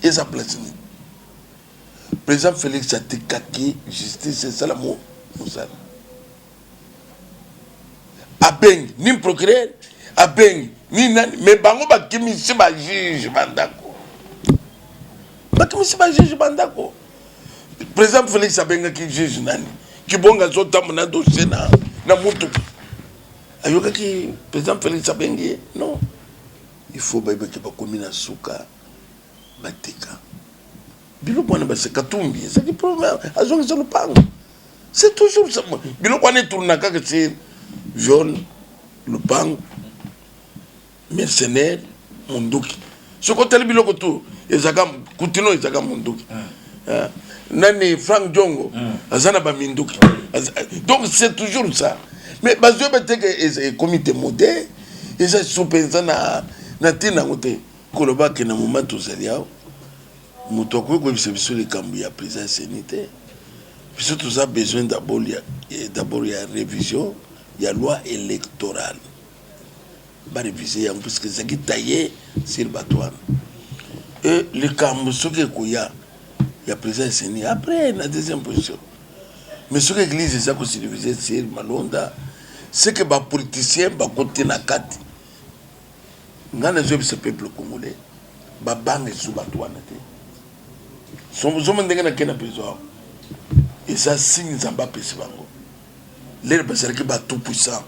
et sa place. Président Félix a été kaki, justice, c'est ça l'amour. Abeng, ni procureur, abeng, ni nani, mais bango ba kimi si ba juge bandako. Ba kimi si ba juge bandako. Président Félix abenga ki juge nani, ki bonga zota mona dossier na mutu. Ayoka ki président Félix abengi, non. Il faut baïba ki ba komi na suka, batika. Biloko wana base katumbi, c'est le problème. Azongi sur le pango. C'est toujours ça. Biloko wana tourna kaka c'est jaune, le pango, mercenaire, munduki. Ce côté le biloko tout, ezaka kutino ezaka munduki. Nani Frank Djongo, azana ba minduki. Donc c'est toujours ça. Mais bazo bete que comité modèle, et ça sous-pensa na tina ngote. Koloba ke na moment tozaliao. Moutoko ko biso les kambu ya président sénité. Puis tout ça besoin d'abord il y a révision, il y a loi électorale. Ba réviser parce que ça qui taillé sur Batouane. Et le kambu ce que koya il y a président sénité après la deuxième position. Mais ce que l'église ça ko réviser sur Malonda, c'est que ba politicien ba côté na kati. Ngana zo ce peuple congolais ba bange sous Batouane. Sommes ndenge na kena prison et ça signe zamba pesi bango les basaraki ba tout puissant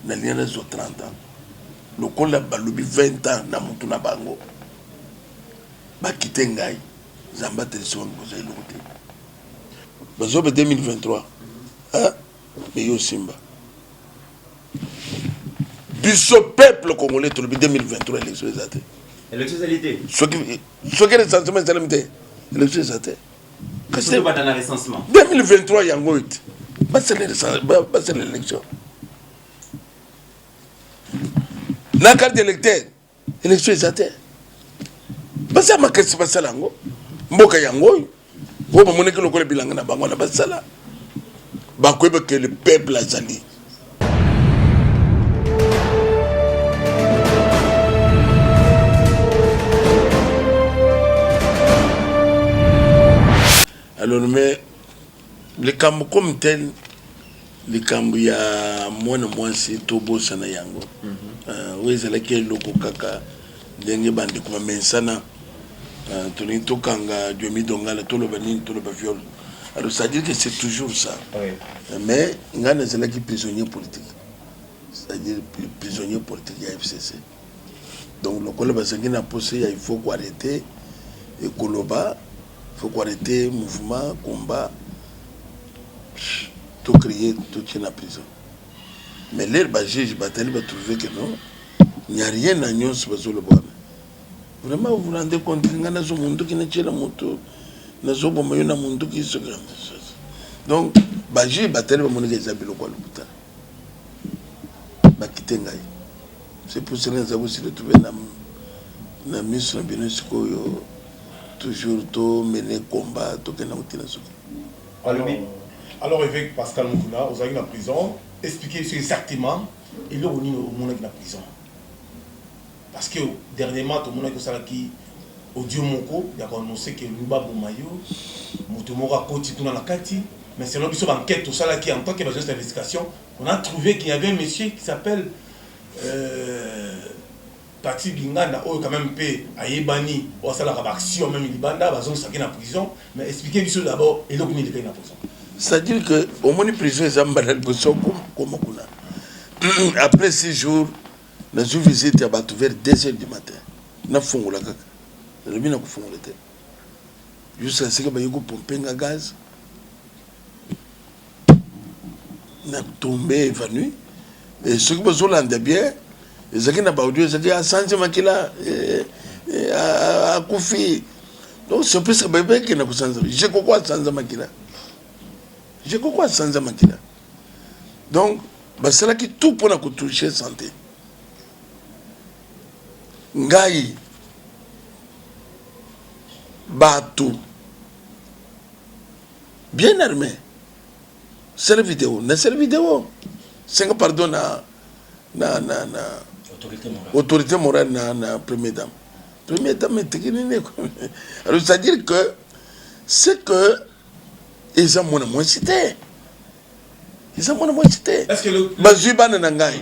na liana zo 30 ans le kola balubi 20 ans na mutu na bango ba kitengai zamba telson boza ilokote bazo 2023 hein mais yo simba biso peuple congolais tout le 2023 élection exacte élection égalité ce qui est sentiment salamité élection exacte. Qu'est-ce que vous avez dans le recensement 2023, il y a un goût. C'est l'élection. La carte d'électeur, l'élection est atteinte. C'est ma question. C'est ça. Mboka yango. Vous me montrez que le col bilan na bango na basala. Ba ko que le peuple a zali. Alors, mais les camps comme tel, les camps, il y a moins c'est Tobo Sanayango. Oui, c'est là que le Kokaka, Dengue Bandi, comme Mensana, Tony Tokanga, Diomi Donga, tout le Banin, tout le Baviol. Alors, ça dit que c'est toujours ça. Mais, Ngana, c'est là qui est prisonnier politique. C'est-à-dire prisonnier politique, il y a FCC. Donc, le Koloba Sangina posé, il faut arrêter, et Koloba. Il faut arrêter le mouvement, combat, tout créer, tout tient en prison. Mais l'herbe juge va trouver que non, il n'y a rien à nous sur le bois. Vraiment, vous vous rendez compte qu'il y a un monde qui n'est pas là, il y a un monde qui est là. Donc, le juge va trouver que les habits c'est pour cela que nous avons retrouvé dans la mission de toujours tout mener combat tout que nous tenons. Alors avec Pascal Moukouna, vous avez en prison, expliquez exactement et là on est au monde qui est en prison. Parce que dernièrement tout le monde qui audio moko, il a annoncé que Luba Boumayo, Moutomora Koti tout dans la Kati, mais c'est une enquête tout ça là qui en tant que besoin d'investigation, on a trouvé qu'il y avait un monsieur qui s'appelle Parti Bingana, quand même paix à Yébani, ou à la action même Libanda, bazon ça qui est en prison, mais expliquez-moi d'abord et là comment il est en prison. C'est-à-dire que au moins prison ils ont balé comme après 6 jours, nous avons visité à Batou vers 2h du matin. Nous avons fait la caca. Nous avons fait le thé. Jusqu'à ce que nous avons pompé un gaz. Nous avons tombé évanoui. Et ce que nous avons bien, les gens qui n'ont pas audio, ils ont dit à Sanji Makila, à Koufi. Donc c'est plus que bébé qui n'a pas Sanji. J'ai quoi Sanji Makila? J'ai quoi Sanji Makila? Donc, c'est là que tout pour nous toucher santé. Ngai Batou bien armé. C'est la vidéo. C'est la vidéo. C'est pardon na autorité morale na première dame. Premier temps, alors, c'est-à-dire que c'est que ils ont moins cité. Ils ont moins cité. Est-ce que le. Bazuba Nanangai,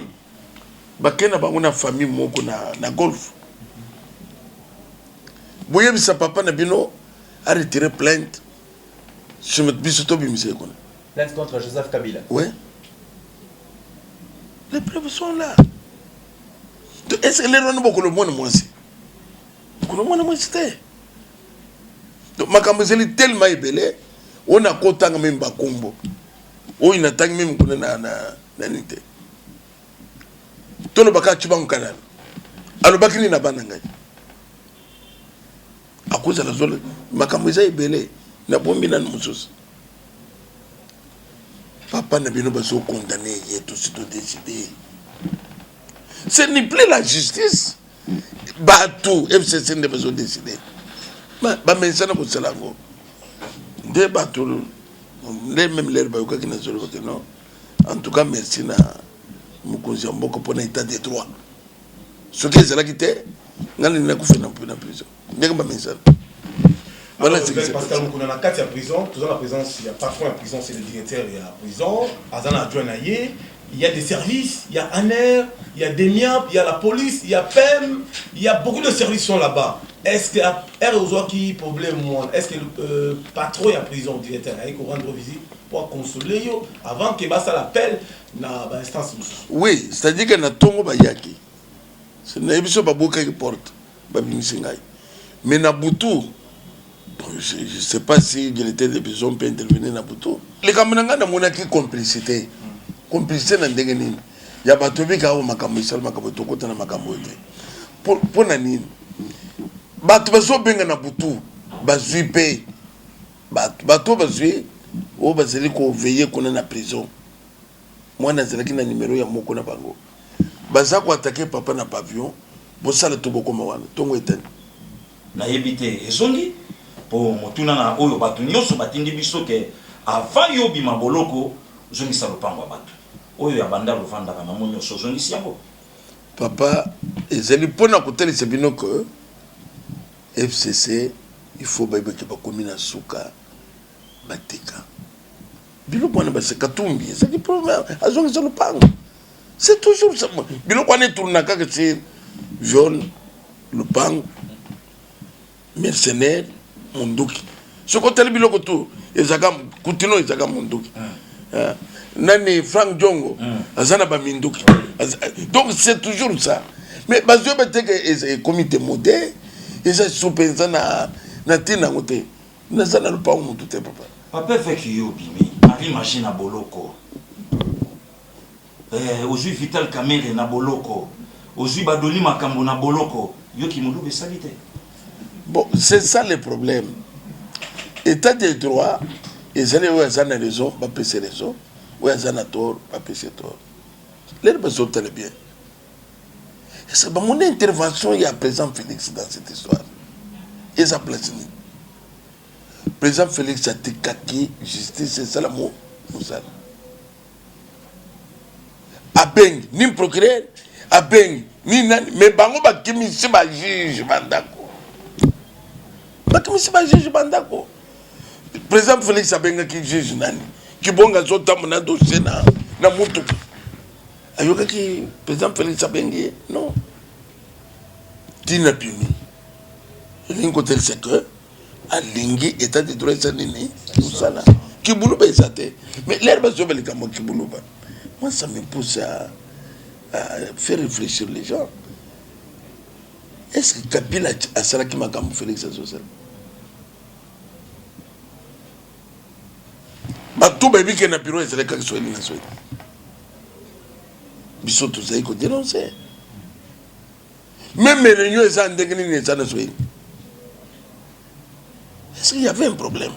Bakena Banguna famille Moko na golf. Boyem sa papa Nabino a retiré plainte. Je me suis dit, Plainte contre Joseph Kabila. Oui. Les preuves sont là. Est-ce que les gens beaucoup le monde moins c'est? Beaucoup le monde moins c'était. Donc ma caméselle tellement ébélé, on a compté même Bakombo. On a tant même qu'on a na nité. Tout le baka tu vas au canal. Alors bakini na bananga. À cause de la zone, ma caméselle ébélé, na bombi na musos. Papa n'a bien pas condamné, il est tout décidé. Ce n'est plus la justice. Batou, FCC n'a pas décidé. Mais ça n'a pas de langue. Des bateaux, même l'herbe, non. En tout cas, merci na Moukonzi Mboko pour l'état des droits. Ce qui est là qui était, on a fait dans la prison. N'est-ce pas ça? Voilà, c'est Pascal Moukouna na kati ya prison, toujours la présence, il y a patron à prison, c'est le directeur de la prison, Azana adjoint naïe, il y a des services, il y a ANER, il y a DEMIAP, il y a la police, il y a PEM, il y a beaucoup de services sont là-bas. Est-ce que R qui problème est-ce que le patron à prison, le directeur naïe, qu'on rendre visite pour consoler yo avant que ça l'appelle na instance. Oui, c'est-à-dire que na tongo bayaki. C'est na ebiso baboka qui porte, babimisingai. Mais na butu je ne sais pas si il était des besoins pour intervenir dans Boutou. Les camarades n'ont pas complicité. Complicité dans des gens. Il y a des gens qui ont des gens qui ont des gens. Pour Nanine, bato bazo benga na Boutou, bazui pay. Bato bazui, ou bazeli ko veiller qu'on est en prison. Moi nazela ki na numéro ya moko na bango. Baza ko attaquer papa na pavillon, bo sala to boko mawana, tongo etani. Na yebite ezongi. Pour motuna na oyo batu nyonso batindi biso ke avant yo bima boloko zongisa lopango batu oyo ya banda lovanda kana mo nyonso zongisi yango papa ezeli pona koteli sebino que FCC il faut baïbe ke bakomi na suka batika bilo kwana ba se katumbi c'est du problème azongisa lopango c'est toujours ça bilo kwana tourna ka que c'est jaune lopango mercenaire Munduki. Ce côté le biloko tout, ezaka kutino ezaka Munduki. Nani Frank Jongo, azana ba Minduki. Donc c'est toujours ça. Mais bazo bete que comité modèle, et ça sopenza na tina ngote. Na zana le pa mutu te papa. Papa fait que yo bimi, ari machine na boloko. Aujourd'hui Vital Kamere na boloko. Aujourd'hui Badoli Makambo na boloko. Yo ki mudu be salite. Bon, c'est ça le problème. État de droit, ils allaient où ils ont raison, pas passer raison, où ils ont tort, pas passer tort. Les personnes sont très bien. C'est mon intervention, il y a présent Félix dans cette histoire. Et ça place. Présent Félix a été kaki, justice, c'est ça le mot. Abeng, ni procureur, abeng, ni nani, mais bango ba kimi si ba juge bandako. Bakimi si ba juge bandako. Président Félix abenga ki juge nani ki bonga zota mona dossier na mutu ayoka ki président Félix abengi non dina puni lingo tel c'est que alingi état de droit sanini tout ça là ki buluba esate mais l'herbe zo belika mo ki buluba moi ça me pousse à faire réfléchir les gens. Est-ce que Kabila a salaki makambo Félix Azosel? Tout baby qui n'a bureau, c'est le cas que soit na soit. Biso tout ça il faut dénoncer. Même les réunions ils ont dégainé ça na soit. Est-ce qu'il y avait un problème?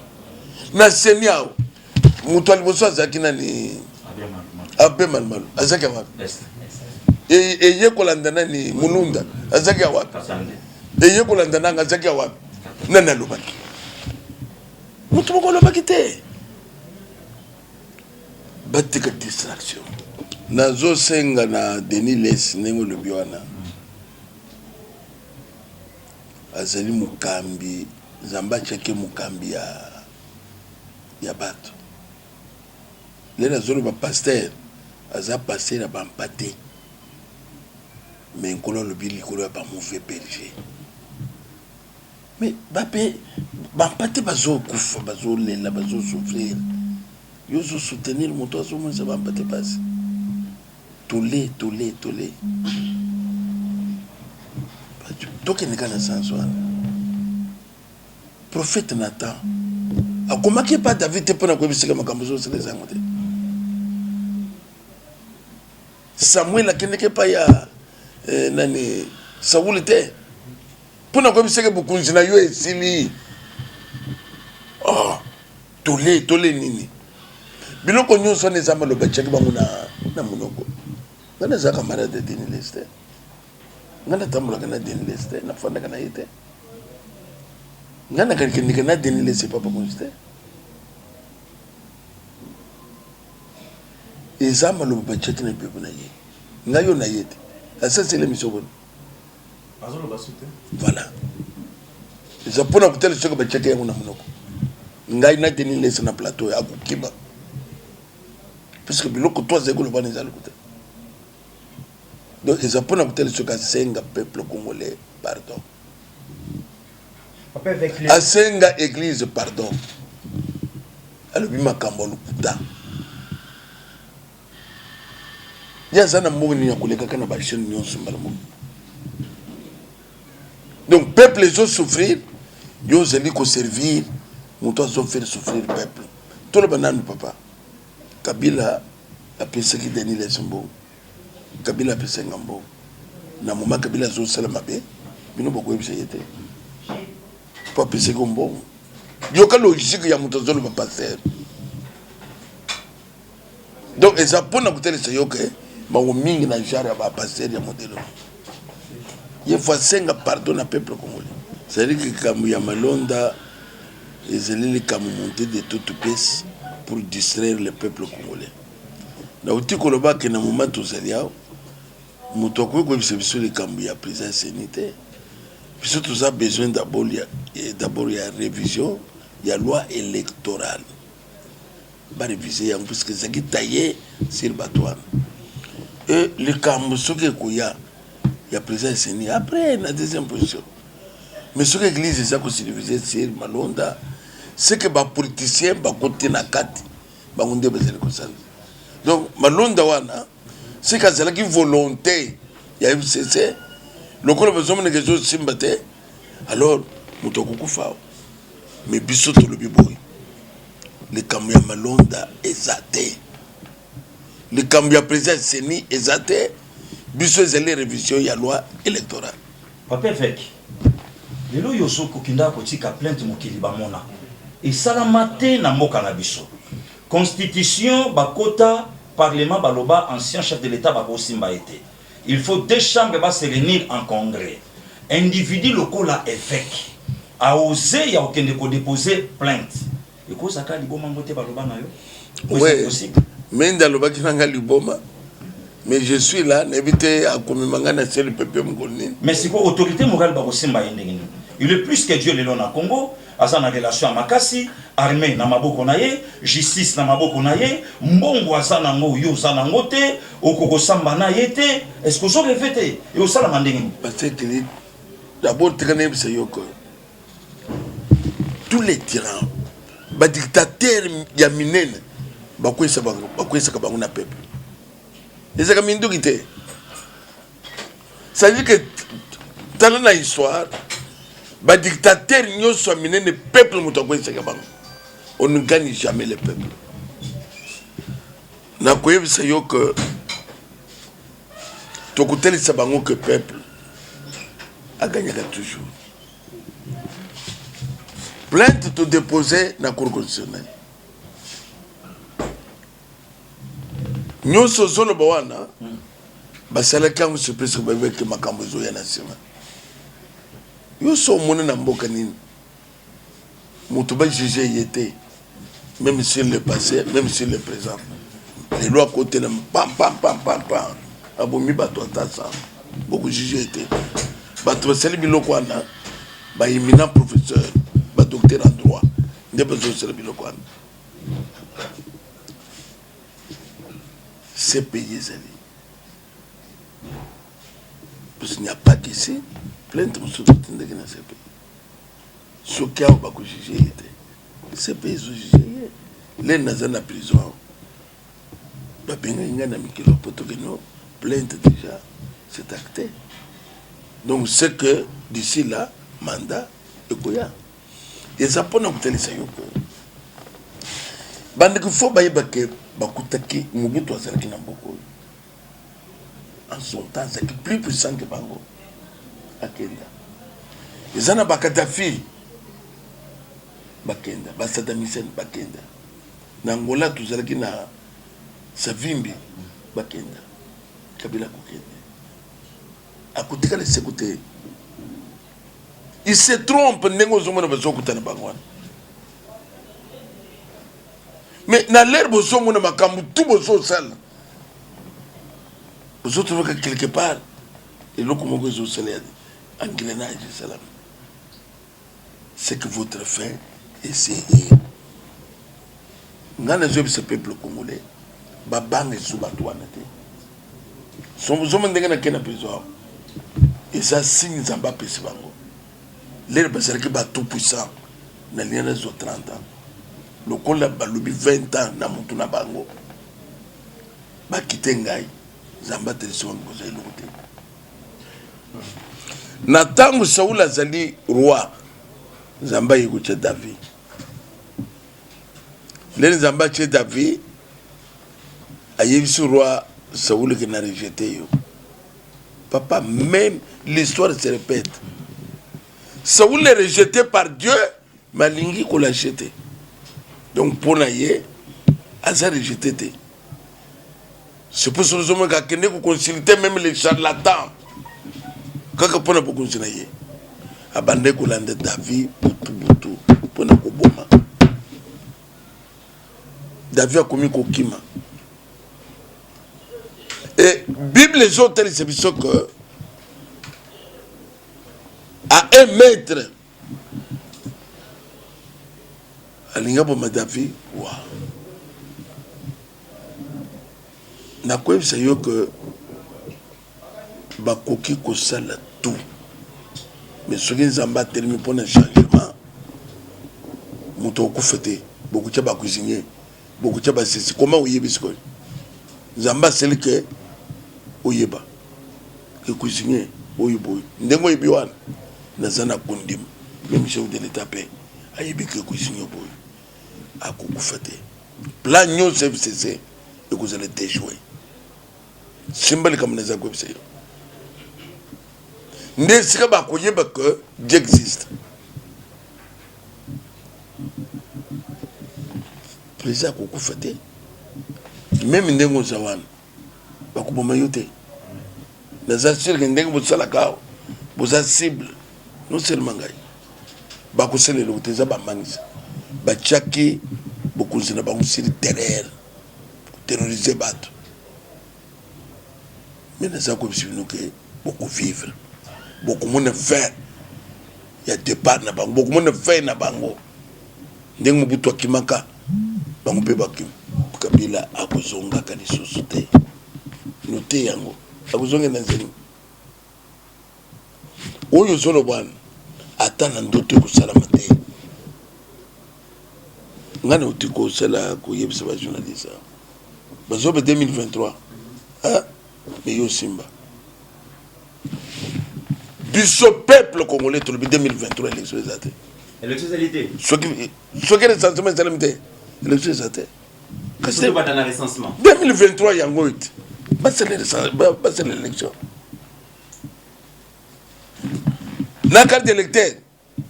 Na seniao, mutual bosso azakina ni abe malmal, azaki wa. Et yekolandana ni mulunda, azaki wa. Et yekolandana azaki wa. Nana lobaki. Mutu moko lobaki te. Batika distraction. Nazo senga na Denis Les nengo le biwana. azali mukambi zamba cheke mukambi ya bato lena zolo ba pasteur aza pasteur ba mpate mais nkolo lobi likolo ba mauvais berger mais bape ba mpate bazo kufa bazo lela bazo souffrir yo zo soutenir moto azo monza ba mpate passe tolé donc il n'y a pas sens. Prophète Nathan a commencé par David pour que je me les angoté. Samuel a qu'elle n'est pas ya nani Saoul était pour que je me beaucoup de nayo et sili. Oh, tolé nini. Biloko nyo so les amalo bachaki bango na monoko. Ngana za camarade de Denis Lester. Ngana tambula kana Denis Lester na fanda kana yete. Ngana kana Denis Lester papa konste. Ezama lo bachaki na pepo na ye. Ngayo na yete. Ça c'est l'émission bonne. Azolo basute. Voilà. Ils pona kutel soko bachaki yango na monoko. Ngai na Denis Lester na plateau ya kukiba. Parce que biloko toi zeko lo bana ezali kuta. Donc ils apprennent à écouter ce qu'a senga peuple congolais pardon. A senga église pardon. Alors bima kambo lukuta. Ya zana mboni ya kuleka kana ba chaîne nyonso mbalamu. Donc peuple les ont souffrir, yo zeli ko servir, muto zo faire souffrir peuple. Tout le banane papa. Kabila a pensé qu'il Denis les Mbo. Kabila pese ngambo na moma Kabila zo sala mabe bino boko ebise yete pa pese ngombo yo ka logique ya muto zo le pasteur donc eza pona kutele se yoke ba wo mingi na jara ba pasteur ya modelo ye faut senga pardon na peuple congolais c'est dire que kamu ya malonda ezeli kamu monter de toute pièce pour distraire le peuple congolais na utiko loba ke na moment tozaliao moto ko ko biso le kambu ya président sénité biso tous a besoin d'abord ya révision ya loi électorale ba réviser ya puisque ça qui taillé sur batouane et le kambu soke ko ya président sénité après la deuxième position mais ce que l'église ça ko réviser sur malonda c'est que ba politicien ba côté na kati ba ngonde bezel ko ça donc malonda wana c'est que c'est la volonté il y a FCC le col besoin de quelque chose simbate alors mutoko kufa mais biso to le biboy le kamya malonda ezate le kamya président seni ezate biso ezali révision ya loi électorale papa avec lelo yoso kokinda kotika plainte mokili bamona et salamate na mboka na biso constitution bakota Parlement baloba ancien chef de l'État bako simba été. Il faut 2 chambres va se réunir en congrès. Individu local la évêque a osé ya okende ko déposer plainte. Et ko saka liboma ngote baloba na yo. Oui. Mais ndaloba kinanga liboma. Mais je suis là, n'évitez à komimanga na sel peuple mongolais. Mais c'est quoi autorité morale bako simba yendengini. Il est plus que Dieu le long na Congo. Asa na relation à Makasi, armée na maboko na ye, justice na maboko na ye, mbongo asa na ngo yo za na ngote, okoko samba na yete, est-ce que so refete et au sala mandengini. Parce que d'abord traîner c'est yoko. Tous les tyrans, ba dictateurs ya minene, ba kwesa ka bango na peuple. Les ka mindu kité. Ça veut dire que dans la histoire ba dictateur nyoso amené le peuple mutoko iseka bango on ne gagne jamais le peuple na koyebisa yo que tokotelisa bango que peuple a gagné toujours plainte to déposer na cour constitutionnelle nyoso zolo bawana basalaka mu surprise ko bebeke makambo zo ya national yo so mona na mboka nini mutu ba juger yete même sur le passé même sur le présent les lois côté na pam abomi bato atasa beaucoup juger yete bato basali biloko wana ba éminent professeur ba docteur en droit nde bezo sala biloko wana c'est payé zali parce qu'il n'y a pas d'ici plainte mususu tindaki na c'est payé soki awa bakojuge ye te c'est payé ezojuge ye le naza na prison babengaki ngai na mikilo po tokeno plainte déjà c'est acté donc c'est que d'ici là mandat ekoya eza mpona kotalisa yo ko bandeko fo bayeba ke bakutaki mobutu azalaki na mboka oyo en son temps azalaki plus puissant que bango akenda eza na bakadafi bakenda Saddam Hussein bakenda na Angola tozalaki na Savimbi bakenda Kabila kokende akotikala eseko te il se trompe ndenge ozomona bazokutana bango wana mais na lere bozomona makambo tu bozosala bozotrovaka quelque part eloko moko ezosala ya engrenage esalama c'est que votre fin essayez nga nazobisa peuple congolais babanga esu bato wana te somozoma ndenge nake na prison awa eza signe nzambe apesi bango lere bazalaki bato puissant na lia na zo 30 ans lokola balobi 20 ans na mutu na bango bakite ngai nzambe atelisi bango koza eloko te na ntango Saul azali roi nzambe aye kotia David lere nzambe atie David ayebisi roi Saul ke na rejeté yo papa même l'histoire se répète Saul est rejeté par Dieu mais alingi kolachete donc pour naye aza rejeté te c'est pour ça que nous avons consulté même les charlatans kaka pona bokonzi na ye abande kolanda David butu pona koboma David a commis kokima et Bible les autres c'est biso que à un mètre alinga boma David wa na kwebisa yo que bakoki kosala tout mais soki nzambe atelemi mpona changement moto okufa te bokutia bacuisinier bokutia basisi koma oyebi sikoyo nzambe aseli ke oyeba ke cuisinier oyo boyo ndenge oyebi wana naza na kondima même chef de l'état mpe ayebi ke cuisinier boyo akokufa te plan nyonso fcc ekozala déjoué simbali kama naza koyebisa yo nde sika bakoyeba que Dieu existe président akokufa te même ndenge oza wana bakoboma yo te naza sur ke ndenge bosalaka awa boza cible non seulement ngai bakosalela eloko te eza bamangisa batiaki bokonzi na bango siri terreur terroriser bato mais naza koyebisa bino ke bokovivre bokomona fin ya départ na bango bokomona fin na bango ndenge mobutu akimaka bango mpe bakima Kabila akozongaka lisusu te note yango akozongela nzeli oyo ozoloba wana ata na ndoto ekosalama te nga na oti kosala koyebisa bajournaliste bazobe 2023 mais yo simba biso peuple congolais tolobi 2023 élection eza te élection ezali soki recensement esalami te élection eza te kasi bata na recensement 2023 yango ete basala élection na carte d'électeur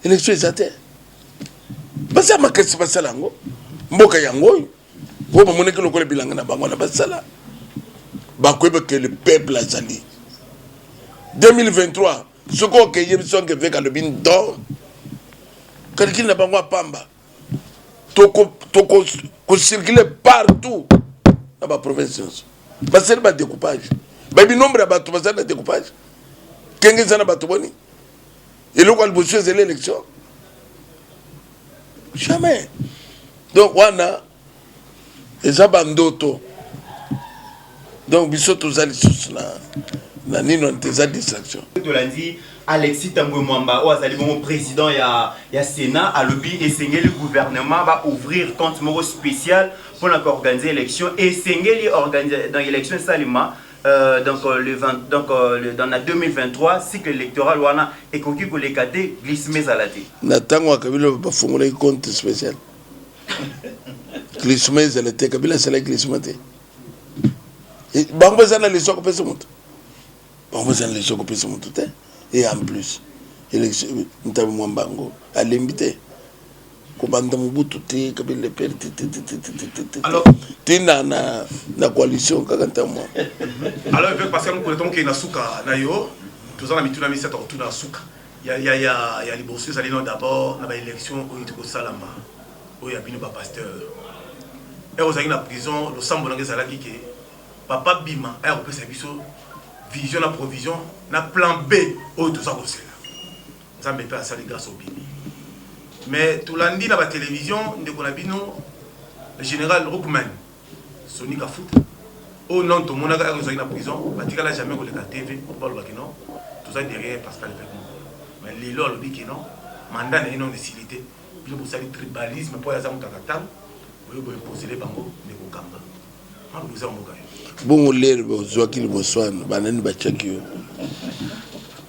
élection eza te basala makasi basala yango mboka yango oyo po bamonaki lokola bilanga na bango na basala bakoyeba ke le peuple azali 2023 soko okeye biso nke veka lobi ndo kalikili na bango apamba kocircule partout na baprovince nyonso basali badécoupage bayebi nombre ya bato bazali na découpage kenge eza na bato boni Et le quoi c'est l'élection. Jamais. Donc wana eza bandoto. Donc biso tozali sous na nino nteza distraction. Tolandi Alexis Tambwe Mwamba azali bon président ya Sénat à lobby et le gouvernement va ouvrir compte moro spécial pour organiser l'élection et sengeli organiser dans l'élection Salima dans la 2023 cycle électoral wana ekoki ko lekate glissement zalati. Na tango Kabila ba fongola compte spécial. Glissement zalati Kabila c'est la glissement. Bango zana les soko pesa mutu. Bango zana les soko pesa mutu te. Et en plus, élection Ntabu Mwambango à l'invité. Kobanda Mobutu te Kabila perte alors tina na coalition kakanta moi. Alors avec Pascal nous connaissons que na suka na yo tous en habitude na mise à tout na suka. Ya les bosseux allez d'abord na ba élection au Itiko Salama. Au ya bino ba pasteur. Et aux na prison le sambo na ngeza la kike. Papa Bima a repris sa vision, la provision, na plan B, au tout ça aussi. Ça me fait ça grâce au Bimi. Mais tout lundi dans la télévision, nous avons le général Rookman, Sonic Foot. Au nom de mon gars qui est en prison, il n'a jamais eu la TV, tout ça derrière Pascal Pekmo. Mais les lois le dit que non, mandat n'est non décidé. Puis vous savez, tribalisme, pour les hommes qui vous pouvez poser les bangos, mais vous cambrez. Vous avez un bon l'air ozwaki liboso wana banani bachaki yo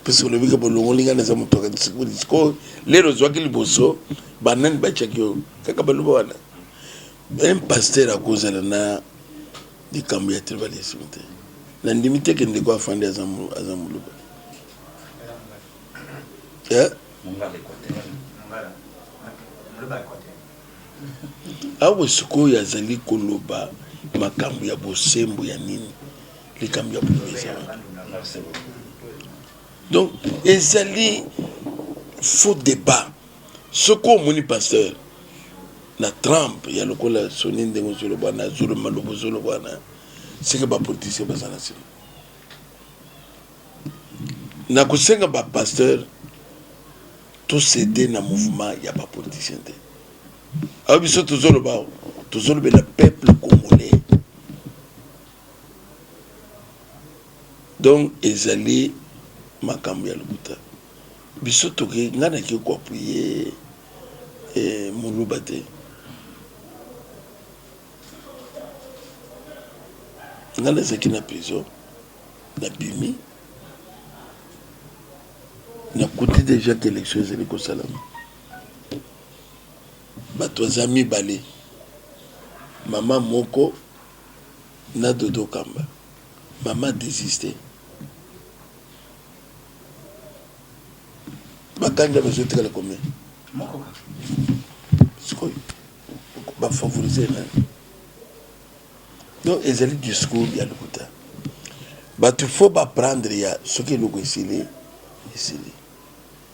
parce que le bika bolongo linga na zamu toka disco l'air ozwaki liboso banani bachaki yo kaka baluba wana un pasteur à cause na di kambi ya tribalisme te na ndimite ke ndiko afande azamu luba awo siko ya zali koloba makambo ya bosembo ya nini likambo ya bobeza donc ezali faux débat ce qu'on moni pasteur na Trump ya lokola soni ndengo zolo bana zolo malobo zolo bana c'est que ba politicien bazana sino na kusenga ba pasteur to céder na mouvement ya ba politicien te abiso to zolo ba toujours le peuple congolais. Donc, ezali makambo ya lokuta. Biso toke ngana ki ko appuyer muluba te. Ngana zaki na prison na bimi. Na côté déjà que l'élection ezali ko salama. Bato zami balé. Maman Moko na Dodo Kamba. Maman désisté. Bakanda besoin de combien? Moko. C'est quoi? Ba favoriser là. Donc ils allaient discours il y a le côté. Bah tu faut pas prendre il y a ce qui nous ici.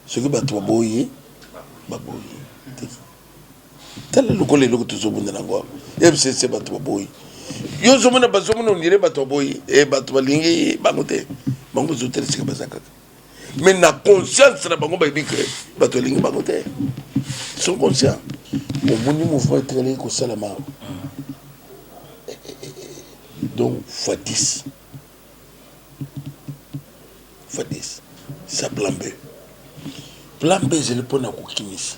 Ce qui va toi boyer, ba boyer. Tel le collègue le tout au bout de la voie. FCC bato boy. Yo zomona bazomona onire bato boy e bato balingi bangote. Bango zotel sika bazaka. Mais na conscience na bango ba bikre bato lingi bangote. Ils sont conscients. Au moni mouvement très ko salama. Donc fois 10. Fois 10. Ça plan B. Plan B je le prends à Kokimis.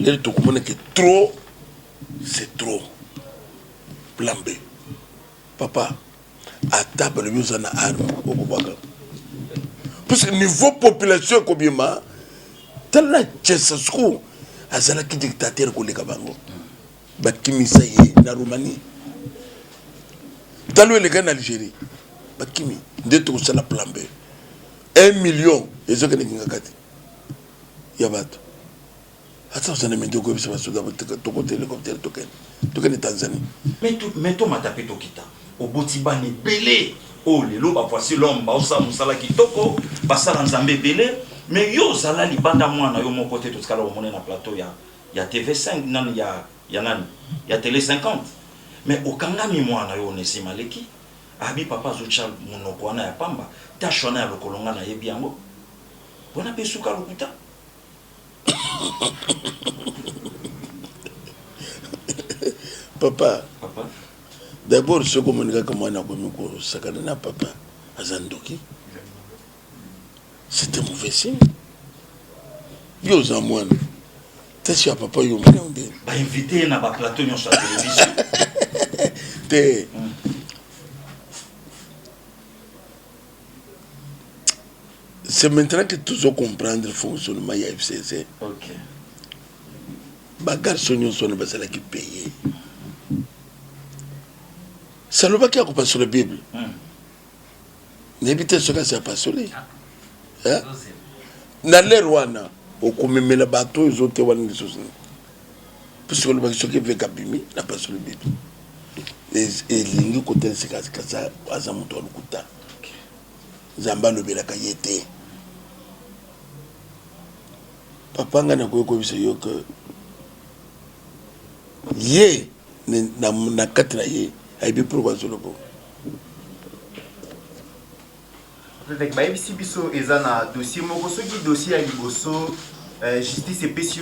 Là, tu comprends que trop, c'est trop. Plan B. Papa, à table, nous avons arme au Bobaka. Parce que niveau population, comme il m'a, tel la Tchessaskou, à Zalaki dictateur, qu'on les Kabango. Bakimi, ça y est, na Roumanie. Talou les gars en Algérie. Bakimi, deux tours, c'est la plan B. 1 million, et ce que nous avons dit. Yabato. Attends, ça ne m'a dit que c'est pas ça. Tokote hélicoptère, token Tanzanie. Mais toi, m'as tapé Tokita. Au Botiba n'est belé. Oh, les loups, voici l'homme, Baosa Moussala Kitoko, Bassala Nzambe belé. Mais yo, Zala, li banda moi, na yo mon côté, tout ce qu'il y a au plateau, il y a TV5, il y a Télé 50. Mais au Kangami, moi, na yo, Nessi Maleki. abi papa zocha monoko wana ya pamba tâche wana ya lokolonga na yebi yango bona pe suka lokuta Papa, papa d'abord, ce que je dis à papa, à Zandoki, c'est un mauvais signe. Yo, Zamouane, t'es sûr, papa, yo, bah invité na ba plateau sur la télévision. C'est maintenant que tu dois comprendre le fonctionnement de FCC. Ok. Bah, garçon, nous sommes qui payés. Ça ne va pas qu'il sur la Bible. N'habitez ce que ça pas sur lui. Dans les rois, au commun le bateau, ils ont été wanés les choses. Parce que le bateau qui veut qu'abîmer n'a pas sur la Bible. Et l'ingé côté c'est que ça a un mouton au couta. Zamba le bela kayete. Papa ngana ko ko biso yo que ye na katra ye ay bi pourquoi sur le coup. Avec baïbisi biso ezana dossier moko soki dossier ya liboso justice epesi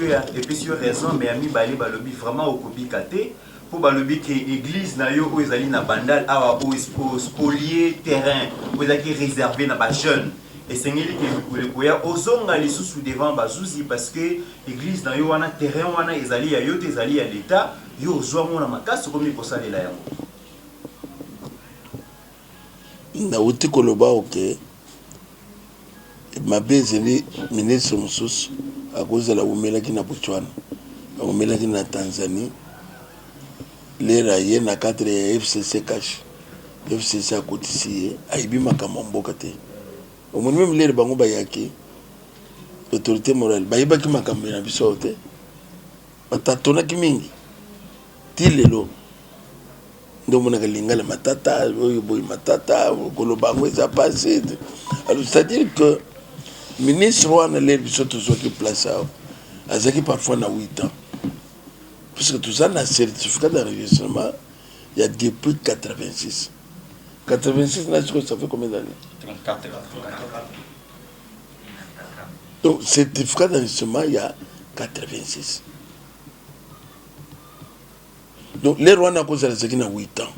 raison mais ami balé balobi vraiment okobika te pour balobi que église na yo o ezali na bandal awa o spolier terrain o ezaki réservé na ba jeune et sengeli ke koya ozonga lisusu devant bazuzi parce que église na yo wana terrain wana ezali ya yo te ezali ya l'état yo ozwa mona makasi komi kosalela yango na uti koloba ok ma bezeli ministre mususu akozala umelaki na Botswana umelaki na Tanzanie lera ye na cadre ya FCC cash FCC akotisi aibi makambo mboka te omoni même lera bango bayaki autorité morale bayibaki makambo na biso te batatonaki mingi tilelo ndomona kalingala matata oyo boy matata kolobango eza passé alors c'est-à-dire que ministre wana le biso tozoki place awa azaki parfois na 8 ans parce que tout ça na certificat d'enregistrement il y a depuis 86 n'a ce que ça fait combien d'années 34 donc certificat d'enregistrement il y a 86 donc les Rwanda cause la zaki na 8 ans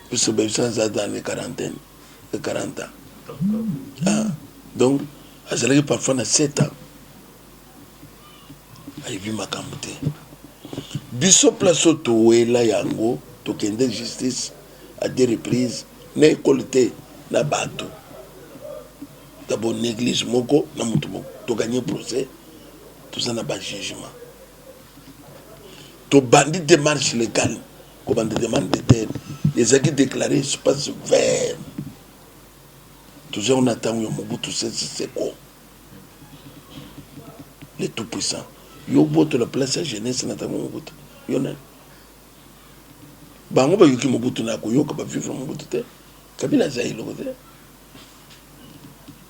parce que ben ça dans les quarantaine les 40 ans ah, donc azalaki parfois na 7 ans ayibi makambo te biso place oyo towela yango tokende justice à deux reprises na ekole te na bato d'abord na église moko na moto moko toganye procès toza na bajugement tobandi démarche légale kobanda demande de terre ezalaki déclaré espace vert toujours on attend yo Mobutu Sese Seko le tout puissant yo boto la place à jeunesse na tango Mobutu yo na bango ba yuki Mobutu na ko yo ka ba vivre Mobutu te Kabila zai lo te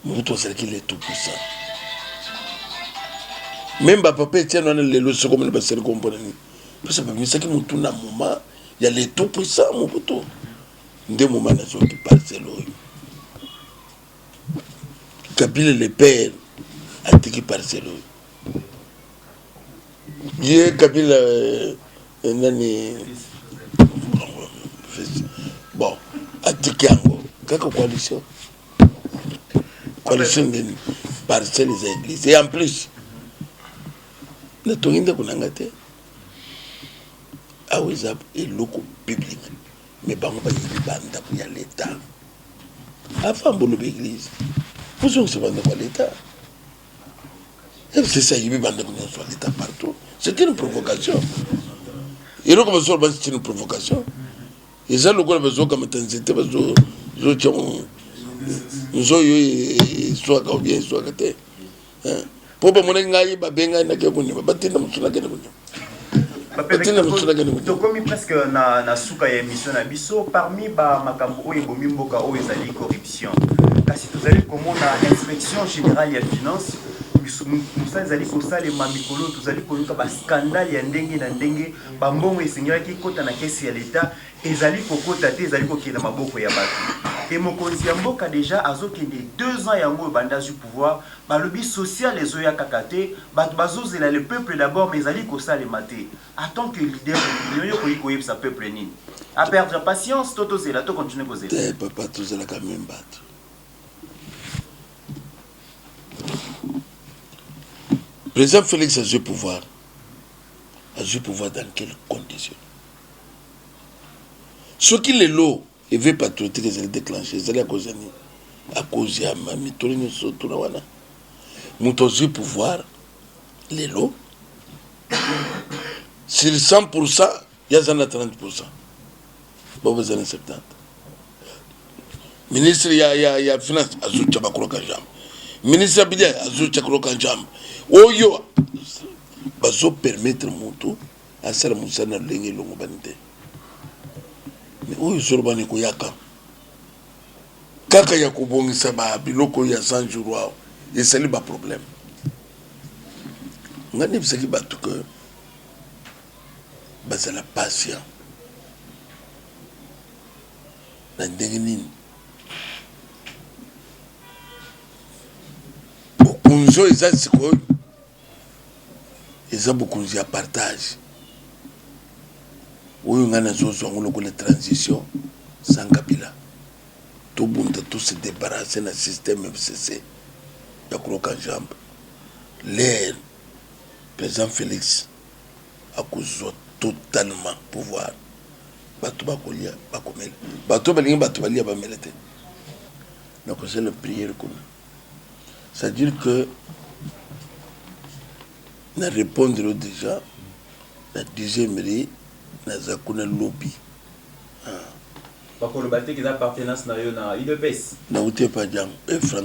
Mobutu c'est qu'il est tout puissant même ba papa tient on le lo so comme ba ser comprendre parce que ba misaki mutu na moment il y a les tout puissants Mobutu nde moment na so ki parcelo Kabila le père atiki parcelo ye Kabila nani bon atiki yango kaka coalition de parcelles des églises et en plus le tonginda kunanga te aweza eloko public mais bango ba yibanda pour y l'état avant bolo l'église vous se banda pour l'état c'est ça yibanda pour l'état partout c'est une provocation et donc c'est une provocation et ça le quoi besoin comme intensité besoin zo yo soit ka bien soit ka te po ba mona ngai ba benga na ke kunyuma batinda mutuna ke kunyuma batinda mutuna ke kunyuma to komi presque na suka ya émission na biso parmi ba makambo oyo bomi mboka oyo ezali corruption kasi tozali komona inspection générale ya finance musala ezali kosalema mikolo tozali koluka baskandale ya ndenge na ndenge bambongo esengelaki ekota na kesi ya leta ezali kokota te ezali kokenda maboko ya bato e mokonzi ya mboka deja azokende 2 ans yango oyo banda azwi pouvoir balobi social ezoyaka te bato bazozela le peuple d'abord mais ezali kosalema te en tant que leader oyo koyi koyebisa peuple nini a perdre patience to tozela to continue kozela te papa tozelaka même bato président Félix a joué pouvoir dans quelles conditions? Ce qui est l'eau, il veut patriotique que c'est déclenché, c'est à cause de ma mitolini surtout là. Mon joué pouvoir, les lots, sur 100%, il y a 30%. Bon, vous avez 70%. Ministre, il y a finance, Azou Tchabakro Kanjam. Ministre Abidjan, Azou Tchabakro Kanjam. Oyo, bazo permettre moto à faire moussana lengi longo banité. Mais oyo sorbani ko yaka. Kaka ya kobongisa ba biloko ya 100 jours wao. Et c'est le problème. Ngani bisaki batu que bazala patient. Na ndenge nini okunzo eza sikoyo eza bokonzi ya partage oyo nga nazozwango lokola transition sans Kabila tobunda tout se débarrasser na système FCC ya koloka jambe l'air président Félix akozwa totalement pouvoir bato bakolia bakomela bato balingi bato balia bamela te donc c'est la prière commun. C'est-à-dire que na répondre déjà la deuxième ré na zakuna lobby bakolo baté qui appartenance na yo na IDPS na uté pas jam et franc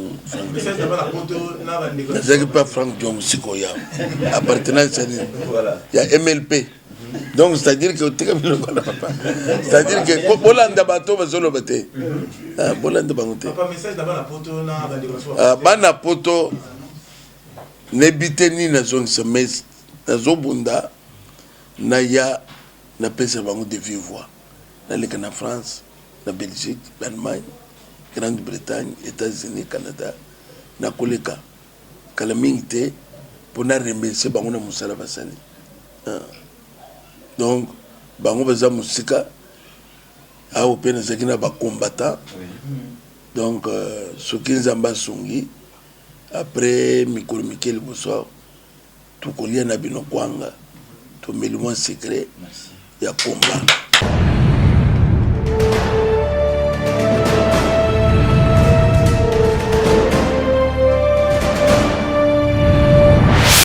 mais ça c'est pas la photo na ba négociation c'est pas franc jom sikoya appartenance voilà il y a MLP. Donc c'est-à-dire que c'est-à-dire que bolanda bato bazolo bate bolanda bangote papa message d'abord la photo na ba négociation bana poto nebiteni na zone semestre na zobunda na ya na pesa bango de vive voix na leka na France na Belgique l'Allemagne Grande-Bretagne États-Unis Canada na koleka kala mingte pour na remercier bango na musala basali donc bango baza musika awo pena zakina ba combattant donc soki nzamba songi après mikolo mikeli boso tout kolia na bino kwanga to meli mo secret ya combat